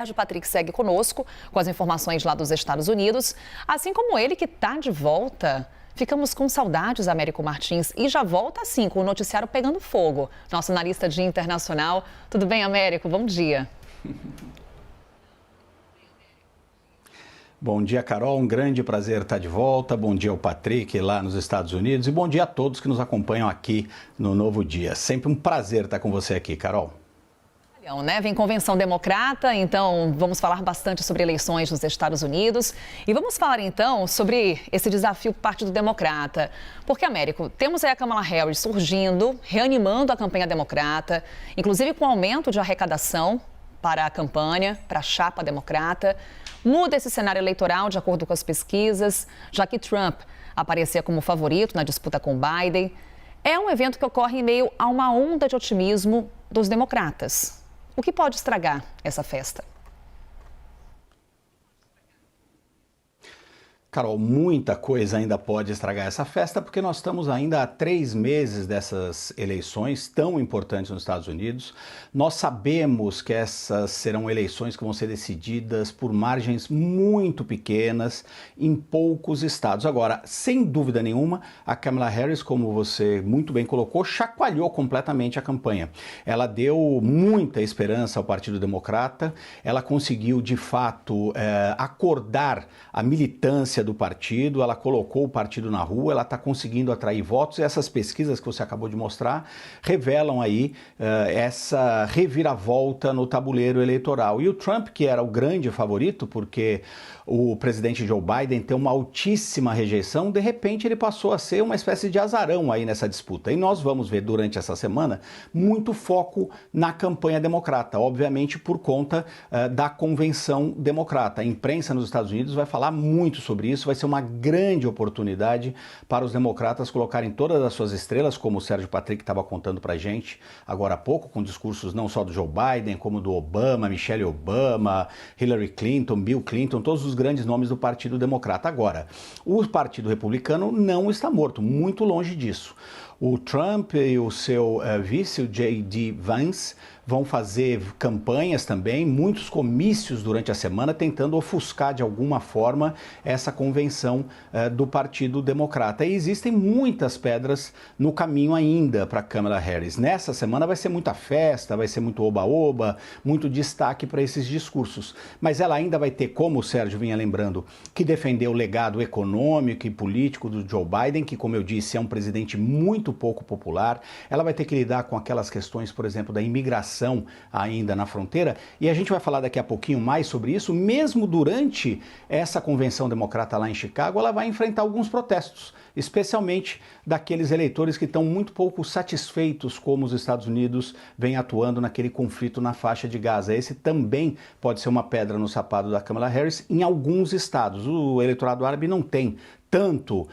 O Patrick segue conosco com as informações lá dos Estados Unidos, assim como ele que está de volta. Ficamos com saudades, Américo Martins, e já volta assim com o noticiário pegando fogo. Nosso analista de internacional. Tudo bem, Américo? Bom dia. Bom dia, Carol. Um grande prazer estar de volta. Bom dia ao Patrick lá nos Estados Unidos e bom dia a todos que nos acompanham aqui no Novo Dia. Sempre um prazer estar com você aqui, Carol. Vem convenção democrata, então vamos falar bastante sobre eleições nos Estados Unidos e vamos falar então sobre esse desafio do Partido Democrata. Porque, Américo, temos aí a Kamala Harris surgindo, reanimando a campanha democrata, inclusive com aumento de arrecadação para a campanha, para a chapa democrata. Muda esse cenário eleitoral de acordo com as pesquisas, já que Trump aparecia como favorito na disputa com Biden. É um evento que ocorre em meio a uma onda de otimismo dos democratas. O que pode estragar essa festa? Carol, muita coisa ainda pode estragar essa festa, porque nós estamos ainda há 3 meses dessas eleições tão importantes nos Estados Unidos. Nós sabemos que essas serão eleições que vão ser decididas por margens muito pequenas em poucos estados. Agora, sem dúvida nenhuma, a Kamala Harris, como você muito bem colocou, chacoalhou completamente a campanha. Ela deu muita esperança ao Partido Democrata, ela conseguiu, de fato, acordar a militância do partido, ela colocou o partido na rua, ela está conseguindo atrair votos e essas pesquisas que você acabou de mostrar revelam aí essa reviravolta no tabuleiro eleitoral. E o Trump, que era o grande favorito, porque o presidente Joe Biden tem uma altíssima rejeição, de repente ele passou a ser uma espécie de azarão aí nessa disputa. E nós vamos ver durante essa semana muito foco na campanha democrata, obviamente por conta da convenção democrata. A imprensa nos Estados Unidos vai falar muito sobre isso, vai ser uma grande oportunidade para os democratas colocarem todas as suas estrelas, como o Sérgio Patrick estava contando para a gente agora há pouco, com discursos não só do Joe Biden, como do Obama, Michelle Obama, Hillary Clinton, Bill Clinton, todos os grandes nomes do Partido Democrata. Agora, o Partido Republicano não está morto, muito longe disso. O Trump e o seu vice, o J.D. Vance, vão fazer campanhas também, muitos comícios durante a semana, tentando ofuscar de alguma forma essa convenção do Partido Democrata. E existem muitas pedras no caminho ainda para Kamala Harris. Nessa semana vai ser muita festa, vai ser muito oba-oba, muito destaque para esses discursos. Mas ela ainda vai ter, como o Sérgio vinha lembrando, que defender o legado econômico e político do Joe Biden, que, como eu disse, é um presidente muito pouco popular. Ela vai ter que lidar com aquelas questões, por exemplo, da imigração ainda na fronteira, e a gente vai falar daqui a pouquinho mais sobre isso. Mesmo durante essa convenção democrata lá em Chicago, ela vai enfrentar alguns protestos, especialmente daqueles eleitores que estão muito pouco satisfeitos como os Estados Unidos vem atuando naquele conflito na faixa de Gaza. Esse também pode ser uma pedra no sapato da Kamala Harris em alguns estados. O eleitorado árabe não tem tanto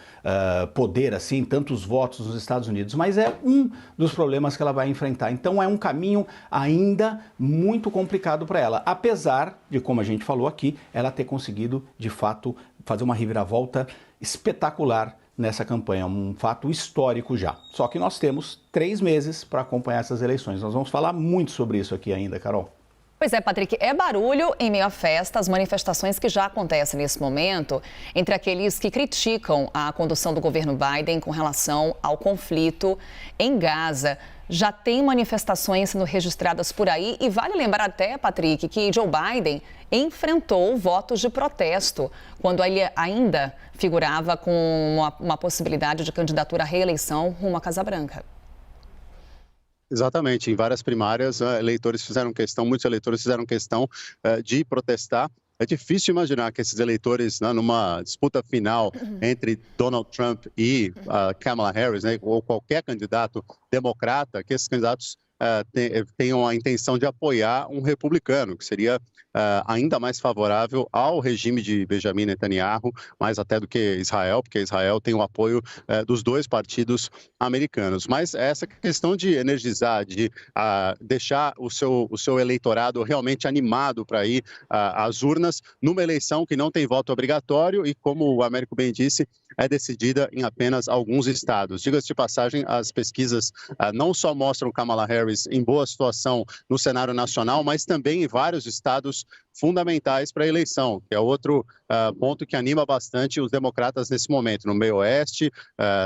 poder assim, tantos votos nos Estados Unidos, mas é um dos problemas que ela vai enfrentar. Então é um caminho ainda muito complicado para ela, apesar de, como a gente falou aqui, ela ter conseguido, de fato, fazer uma reviravolta espetacular nessa campanha, um fato histórico já. Só que nós temos 3 meses para acompanhar essas eleições. Nós vamos falar muito sobre isso aqui ainda, Carol. Pois é, Patrick, é barulho em meio à festa, as manifestações que já acontecem nesse momento entre aqueles que criticam a condução do governo Biden com relação ao conflito em Gaza. Já tem manifestações sendo registradas por aí e vale lembrar até, Patrick, que Joe Biden enfrentou votos de protesto quando ele ainda figurava com uma possibilidade de candidatura à reeleição rumo à Casa Branca. Exatamente, em várias primárias, muitos eleitores fizeram questão de protestar. É difícil imaginar que esses eleitores, numa disputa final entre Donald Trump e Kamala Harris, ou qualquer candidato democrata, que esses candidatos tenham a intenção de apoiar um republicano, que seria ainda mais favorável ao regime de Benjamin Netanyahu, mais até do que Israel, porque Israel tem o apoio dos 2 partidos americanos. Mas essa questão de energizar, de deixar o seu eleitorado realmente animado para ir às urnas, numa eleição que não tem voto obrigatório e, como o Américo bem disse, é decidida em apenas alguns estados. Diga-se de passagem, as pesquisas não só mostram Kamala Harris em boa situação no cenário nacional, mas também em vários estados fundamentais para a eleição, que é outro ponto que anima bastante os democratas nesse momento, no meio oeste,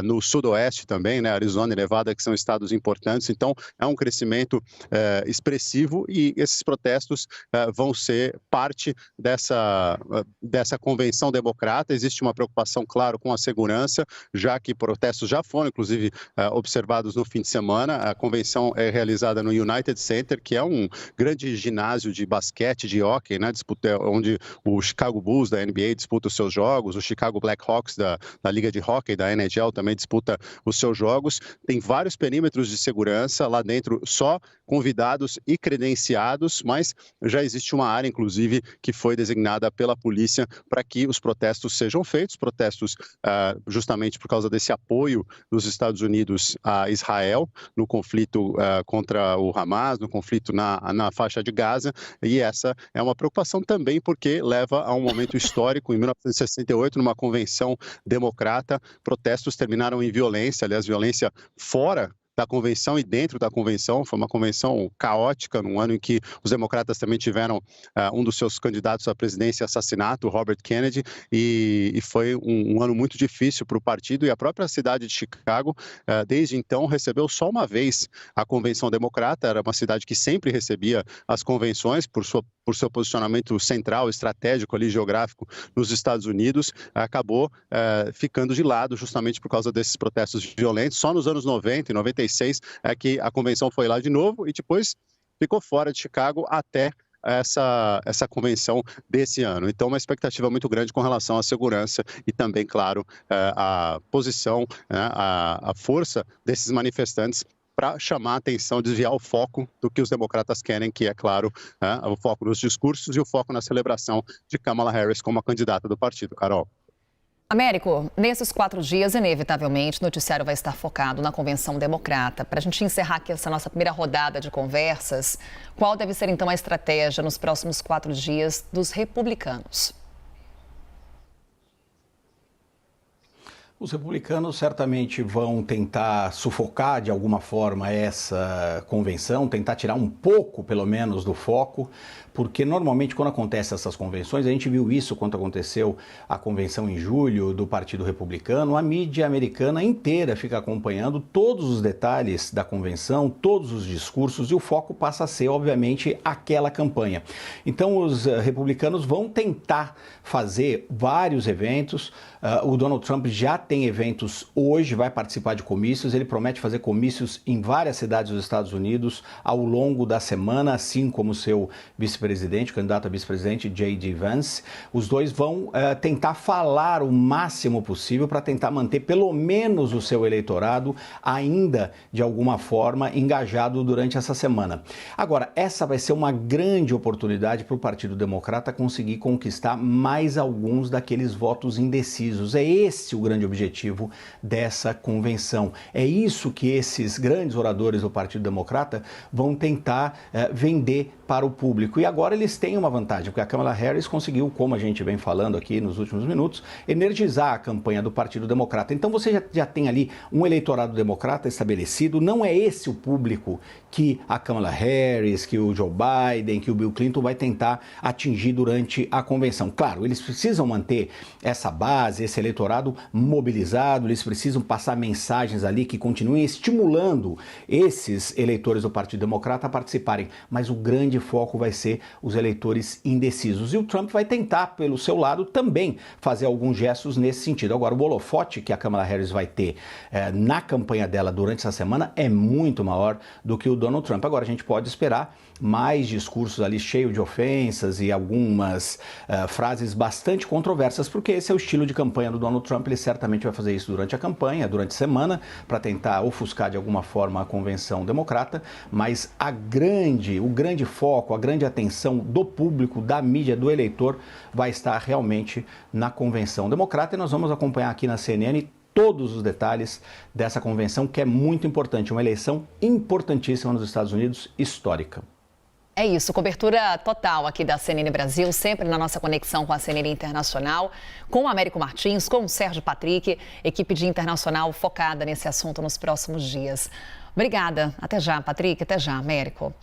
no sudoeste também, né, Arizona e Nevada, que são estados importantes. Então, é um crescimento expressivo e esses protestos vão ser parte dessa convenção democrata. Existe uma preocupação, claro, com a segurança, já que protestos já foram, inclusive, observados no fim de semana. A convenção é realizada no United Center, que é um grande ginásio de basquete, de hóquei, né, onde o Chicago Bulls da NBA disputa os seus jogos, o Chicago Blackhawks da Liga de Hóquei da NHL também disputa os seus jogos. Tem vários perímetros de segurança lá dentro, só convidados e credenciados, mas já existe uma área, inclusive, que foi designada pela polícia para que os protestos sejam feitos, protestos justamente por causa desse apoio dos Estados Unidos a Israel no conflito contra o Hamas, no conflito na faixa de Gaza, e essa é uma preocupação também porque leva a um momento histórico. Em 1968, numa convenção democrata, protestos terminaram em violência, aliás, violência fora da convenção e dentro da convenção. Foi uma convenção caótica, num ano em que os democratas também tiveram um dos seus candidatos à presidência assassinado, Robert Kennedy, e foi um ano muito difícil para o partido. E a própria cidade de Chicago, desde então, recebeu só uma vez a convenção democrata. Era uma cidade que sempre recebia as convenções por seu posicionamento central, estratégico ali, geográfico nos Estados Unidos, acabou ficando de lado justamente por causa desses protestos violentos. Só nos anos 90 e 96 é que a convenção foi lá de novo e depois ficou fora de Chicago até essa convenção desse ano. Então, uma expectativa muito grande com relação à segurança e também, claro, a posição, a força desses manifestantes para chamar a atenção, desviar o foco do que os democratas querem, que é, claro, o foco nos discursos e o foco na celebração de Kamala Harris como a candidata do partido. Carol. Américo, nesses 4 dias, inevitavelmente, o noticiário vai estar focado na Convenção Democrata. Para a gente encerrar aqui essa nossa primeira rodada de conversas, qual deve ser, então, a estratégia nos próximos 4 dias dos republicanos? Os republicanos certamente vão tentar sufocar de alguma forma essa convenção, tentar tirar um pouco, pelo menos, do foco, porque normalmente quando acontecem essas convenções, a gente viu isso quando aconteceu a convenção em julho do Partido Republicano, a mídia americana inteira fica acompanhando todos os detalhes da convenção, todos os discursos, e o foco passa a ser, obviamente, aquela campanha. Então os republicanos vão tentar fazer vários eventos. O Donald Trump já tem eventos hoje, vai participar de comícios, ele promete fazer comícios em várias cidades dos Estados Unidos ao longo da semana, assim como seu vice-presidente, candidato a vice-presidente, J.D. Vance. Os dois vão tentar falar o máximo possível para tentar manter pelo menos o seu eleitorado ainda, de alguma forma, engajado durante essa semana. Agora, essa vai ser uma grande oportunidade para o Partido Democrata conseguir conquistar mais alguns daqueles votos indecisos. É esse o grande objetivo dessa convenção. É isso que esses grandes oradores do Partido Democrata vão tentar vender para o público. E agora eles têm uma vantagem, porque a Kamala Harris conseguiu, como a gente vem falando aqui nos últimos minutos, energizar a campanha do Partido Democrata. Então você já tem ali um eleitorado democrata estabelecido. Não é esse o público que a Kamala Harris, que o Joe Biden, que o Bill Clinton vai tentar atingir durante a convenção. Claro, eles precisam manter essa base, esse eleitorado mobilizado, eles precisam passar mensagens ali que continuem estimulando esses eleitores do Partido Democrata a participarem, mas o grande foco vai ser os eleitores indecisos. E o Trump vai tentar, pelo seu lado, também fazer alguns gestos nesse sentido. Agora, o holofote que a Kamala Harris vai ter na campanha dela durante essa semana é muito maior do que o Donald Trump. Agora, a gente pode esperar mais discursos ali cheios de ofensas e algumas frases bastante controversas, porque esse é o estilo de campanha do Donald Trump. Ele certamente vai fazer isso durante a campanha, durante a semana, para tentar ofuscar de alguma forma a convenção democrata, mas o grande foco, a grande atenção do público, da mídia, do eleitor, vai estar realmente na convenção democrata, e nós vamos acompanhar aqui na CNN todos os detalhes dessa convenção, que é muito importante, uma eleição importantíssima nos Estados Unidos, histórica. É isso, cobertura total aqui da CNN Brasil, sempre na nossa conexão com a CNN Internacional, com o Américo Martins, com o Sérgio Patrick, equipe de internacional focada nesse assunto nos próximos dias. Obrigada. Até já, Patrick. Até já, Américo.